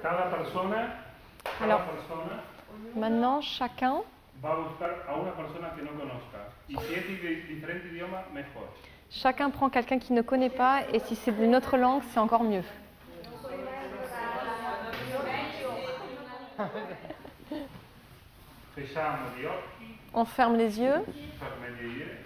Cada persona Alors, maintenant, chacun va a buscar a una persona que no conozca. Y si es de diferente idioma, mejor. Chacun prend quelqu'un qu'il ne connaît pas et si c'est d'une autre langue, c'est encore mieux. Fechamos gli occhi, On ferme les yeux. ferme gli occhi.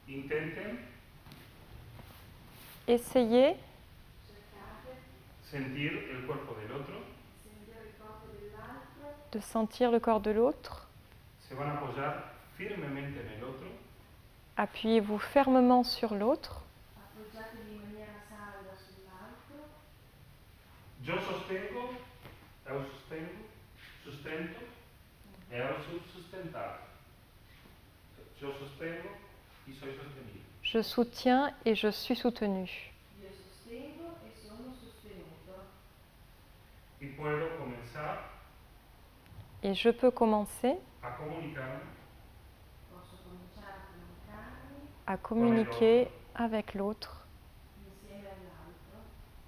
Intenten Essayez sentir el cuerpo del otro. de sentir le corps de l'autre. Se van a apoyar firmemente en el otro. Appuyez-vous fermement sur l'autre. Yo sostengo, eu sustento, e eu sou sustentado. Yo sostengo y soy sostenido. Je soutiens et je suis soutenu. Y puedo comenzar Et je peux commencer a comunicarme à communiquer avec l'autre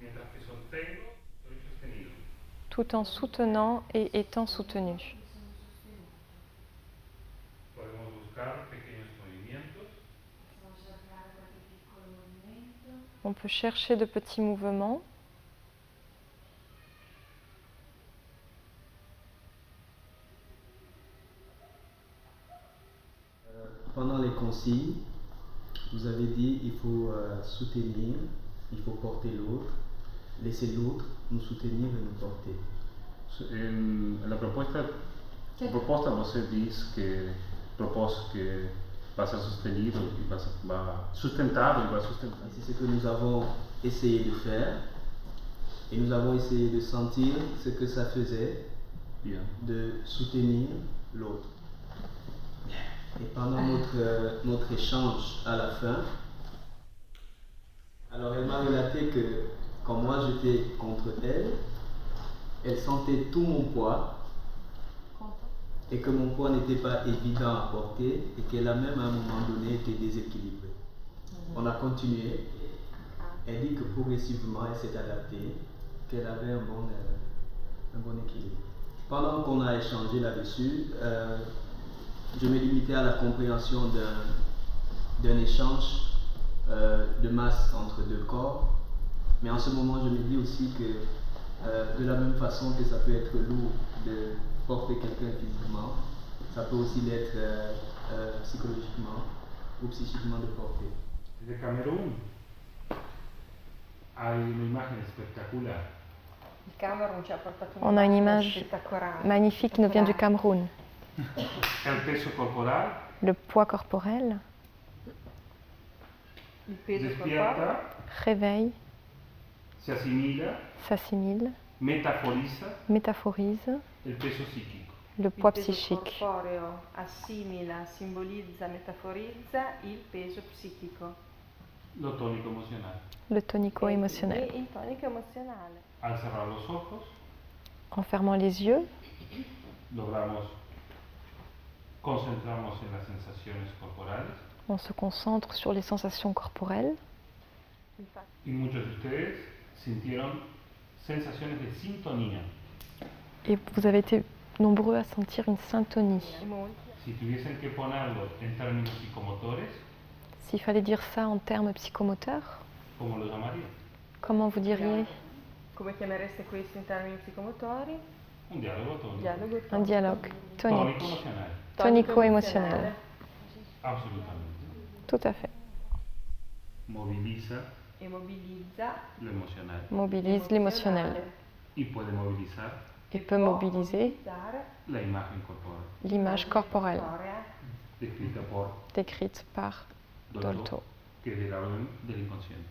mientras que sostengo, soy sostenido. tout en soutenant et étant soutenu. Podemos buscar pequeños movimientos On peut chercher de petits mouvements. Pendant les consignes, vous avez dit il faut soutenir, il faut porter l'autre, laisser l'autre nous soutenir et nous porter. En la proposta você diz que propôs que vai ser sustenido e vai sustentado e vai sustentar. Et c'est ce que nous avons essayé de faire et nous avons essayé de sentir ce que ça faisait de soutenir l'autre. Et pendant notre échange à la fin, alors elle m'a relaté que quand moi j'étais contre elle, elle sentait tout mon poids et que mon poids n'était pas évident à porter et qu'elle a même à un moment donné été déséquilibrée. On a continué. Elle dit que progressivement elle s'est adaptée, qu'elle avait un bon équilibre. Pendant qu'on a échangé là-dessus, je me limitais à la compréhension d'un échange de masse entre deux corps. Mais en ce moment, je me dis aussi que de la même façon que ça peut être lourd de porter quelqu'un physiquement, ça peut aussi l'être psychologiquement ou psychiquement de porter. De Camerún hay una imagen espectacular. On a une image magnifique qui nous vient du Cameroun. El peso corporal Le poids corporel despierta, réveille, se asimila, s'assimile, metaforiza métaphorise el peso psíquico. le poids psychique. corporeo assimila, simbolizza, metaforizza il peso psichico. Lo tónico emocional. Le tonico-émotionnel. E il tonico emozionale. Al cerrar los ojos, En fermant les yeux, logramos concentrarnos en las sensaciones corporales. on se concentre sur les sensations corporelles. Y muchos de ustedes sintieron sensaciones de sintonía. Et vous avez été nombreux à sentir une syntonie. Si tuviesen que ponerlo en términos psicomotores, S'il fallait dire ça en termes psychomoteurs, ¿cómo lo llamarían? comment vous diriez? Come chiamereste questo in termini psicomotori? Un diálogo tónico. Dialogo Un dialogue Tónico tonique, emocional. tonico-émotionnel. Absolutamente. Tout à fait. Moviliza E mobilizza. lo emocional. Mobilise l'émotionnel. Y puede movilizar Et peut mobiliser la imagen corporal, l'image corporelle descrita por décrite par Dolto, que es del orden del inconsciente.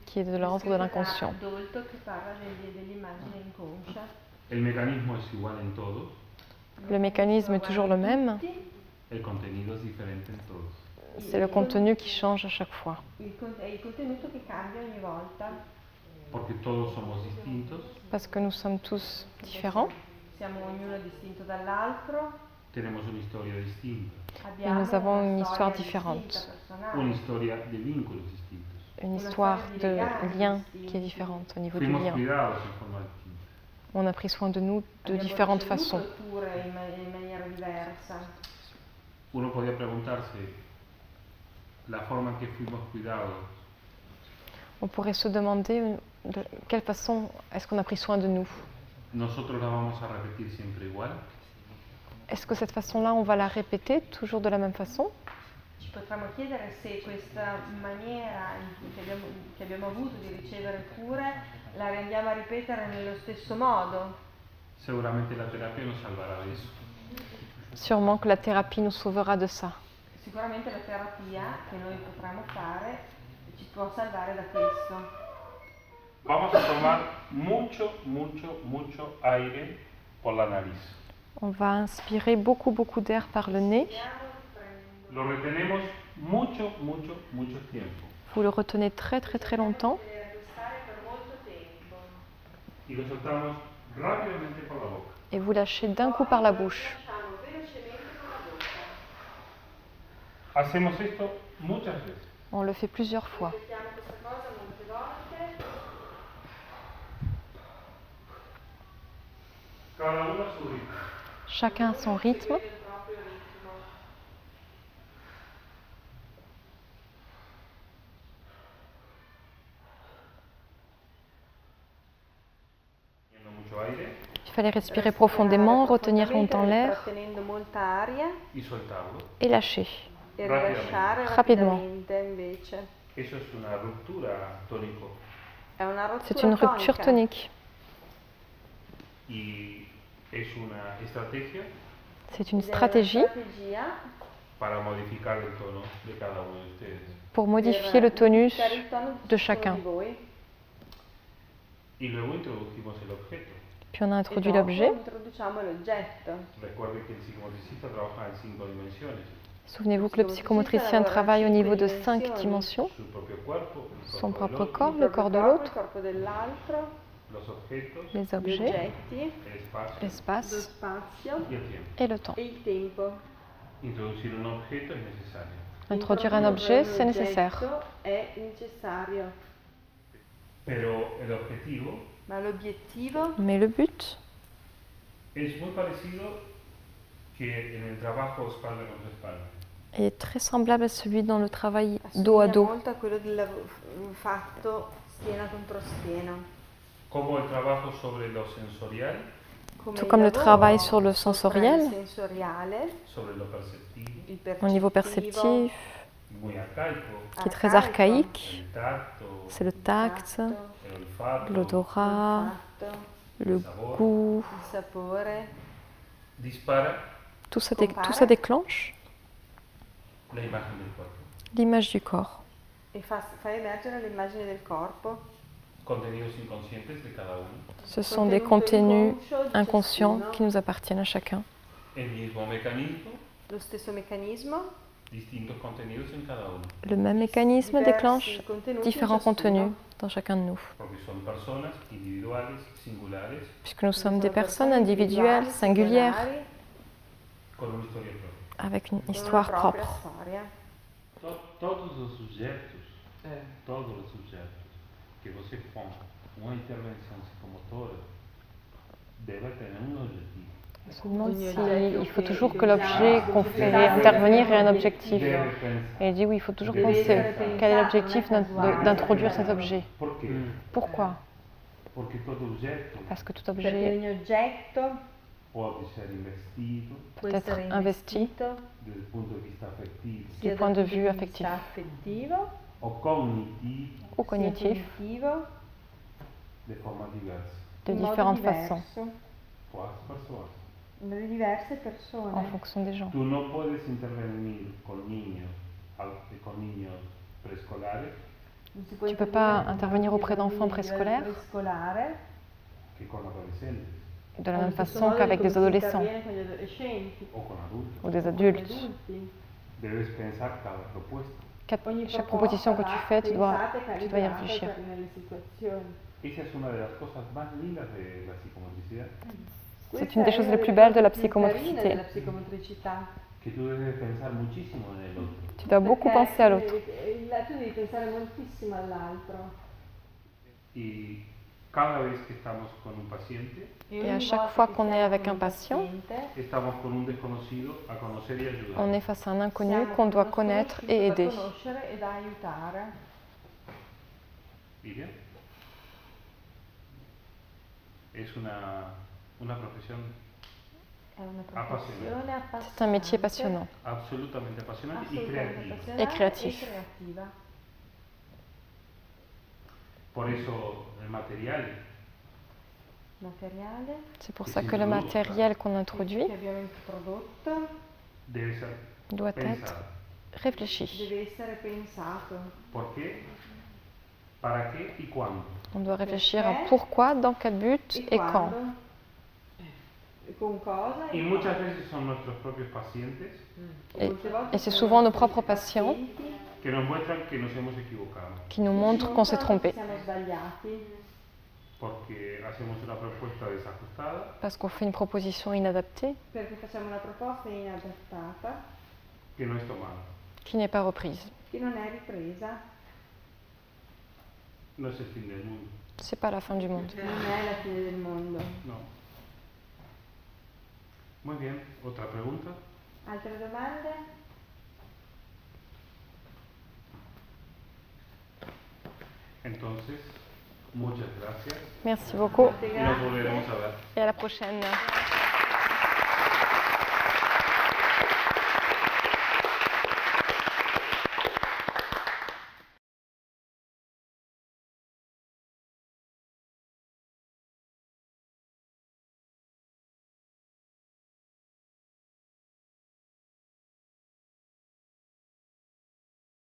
qui est de l'ordre de l'inconscient. Dolto che parla dell'immagine inconscia. El mecanismo es igual en todos, Le mécanisme est toujours le même, el contenido es diferente en todos. c'est le contenu qui change à chaque fois. È il contenuto che cambia ogni volta. Porque todos somos distintos, Parce que nous sommes tous différents Siamo ognuno distinto dall'altro. tenemos una historia distinta, et nous avons une histoire storia différente. distinta, personale. una historia de vínculos distintos. une histoire de lien qui est différente au niveau du Fuimos lien. cuidados en forma distinta. On a pris soin de nous de différentes façons. Cure in maniera diversa. Uno podía preguntarse la forma en que fuimos cuidados. On pourrait se demander de quelle façon est-ce qu'on a pris soin de nous. ¿Nosotros la vamos a repetir siempre igual? Est-ce que cette façon-là, on va la répéter toujours de la même façon? Ci potremmo chiedere se questa maniera che abbiamo avuto di ricevere cure la rendiamo a ripetere nello stesso modo. Seguramente la terapia nos salvará de eso. Sûrement que la thérapie nous sauvera de ça. Sicuramente la terapia che noi potremo fare ci può salvare da questo. Vamos a tomar mucho aire por la nariz. On va inspirer beaucoup d'air par le nez. Lo retenemos mucho tiempo. Vous le retenez très longtemps. Y lo soltamos rápidamente por la boca. Et vous lâchez d'un coup par la bouche. Hacemos esto muchas veces. On le fait plusieurs fois. Cada uno a su ritmo. Chacun a son rythme. Teniendo mucho aire Il fallait respirer profondément, retenir longtemps l'air trattenendo molta aria y soltarlo. et lâcher. e rilasciare Rapidement. rapidamente invece. Eso es una ruptura tónico. È una rottura C'est une rupture tonique. Y es una estrategia C'est une Ed è una stratégie strategia para modificar el tono de cada uno de ustedes. pour per modifier le tonus modificare il tono de ciascuno chacun. di voi. Y luego introducimos el objeto. Puis on a E introduit dopo l'objet. introduciamo l'oggetto. Recuerden que el psicomotricista trabaja en 5 dimensiones. Souvenez-vous que le psychomotricien travaille au niveau de 5 dimensions. Su propio cuerpo, el Son cuerpo del propre otro, corps, Il le proprio corps de corpo, l'autre, il corpo dell'altro, los objetos, les gli objets, oggetti, el espacio lo l'espace spazio y el tiempo. et le temps. e il tempo. Introducir un objeto es necesario. Introduire un objet, c'est nécessaire. È necessario, Pero el objetivo ma l'obiettivo Mais le but, es muy parecido que en el trabajo espalda contra espalda. est très semblable à celui dans le travail dos à assomiglia dos. molto a quello del fatto schiena contro schiena. Como el trabajo sobre lo sensorial, Come Tout il comme le lavoro travail sur le sopra sensoriel, il sensoriale, sobre lo perceptivo, il au niveau percettivo, perceptif, muy arcaico, qui est très archaïque, el tacto, c'est le tact, el olfato, l'odorat, l'olfatto, le goût. il sapore, dispara Tout ça déclenche la imagen del cuerpo. l'image du corps. e fa emergere l'immagine del corpo. Contenidos inconscientes de cada uno. Ce sont des contenus inconscients qui nous appartiennent à chacun. El mismo mecanismo, Lo stesso meccanismo, distintos contenidos en cada uno. Le même mécanisme diversi déclenche contenuti in différents ciascuno, contenus dans chacun de nous. Porque son personas individuales, singulares, Puisque nous sommes sono des personnes persone individuelles, individuali, singulières, singolari, con una historia propia. avec une con una histoire propria propre. storia. Todos os objetos que você põe uma intervenção psicomotora deve ter um objetivo. On se demande Ogni si oggetto il faut che toujours que utilizziamo l'objet qu'on fait intervenir ait un objectif. Deve pensar. Et il dit oui, il faut toujours Deve penser pensar. quel est l'objectif d'introduire cet objet. Por quê? Pourquoi? Porque todo objeto Parce que tout Perché objet ogni oggetto pode ser investido può Peut-être essere investi. investito desde o ponto de vista afetivo sia du point dal de punto vue vista affectif affettivo, ou cognitivo ou sia cognitif, cognitivo, de forma diversa. de in modo différentes diverso, façons, Com as pessoas. dalle diverse en persone. fonction des gens. Tu não podes intervenir con niños preescolares Non si può Tu peux pas intervenire intervenir con auprès d'enfants bambini di livello préscolaires prescolare, que con adolescentes de la allo même stesso façon modo qu'avec come des si adolescents interviene con gli adolescenti ou com adultos. ou des con gli adultes. adulti. Deves pensar cada proposta. Chaque proposition que tu fais, tu dois y calibrata réfléchir. nelle situazioni. Esa es una de las cosas más lindas de la psicomotricidad, C'est une des choses les plus belles de la psychomotricité. Della psicomotricità, que tú debes pensar muchísimo en el otro. Tu dois beaucoup penser à l'autre. Tu devi pensare moltissimo all'altro. Y cada vez que estamos con un paciente, Et à chaque fois qu'on est avec un patient, estamos con un desconocido a conocer y ayudar. on est face à un inconnu qu'on doit connaître et aider. Conoscere e da aiutare. ¿Y bien? Es una profesión È una professione appassionante. C'est un métier passionnant absolutamente apasionante y creativa. et créatif. E creativa. Por eso el material Materiale C'est pour ça que le matériel qu'on introduit che abbiamo introdotto debe ser doit être pensado. réfléchi. deve essere pensato. ¿Por qué? ¿Para qué y cuándo? On doit réfléchir à pourquoi, dans quel but et quand. quando, con cosa Y muchas veces son nuestros propios pacientes Et c'est souvent nos propres patients que nos muestran que nos hemos equivocado, qui nous montrent qu'on s'est trompé. Siamo sbagliati porque hacemos una propuesta desajustada, Parce qu'on fait une proposition inadaptée perché facciamo una proposta inadattata que no es tomada. qui n'est pas reprise. che non è ripresa. No es el fin del mundo. C'est pas la fin du monde. Non è la fine del mondo. No. Muy bien. ¿Otra pregunta? Altre domande? Entonces, muchas gracias Merci beaucoup Molte y nos grazie. volveremos a ver. et à la prochaine.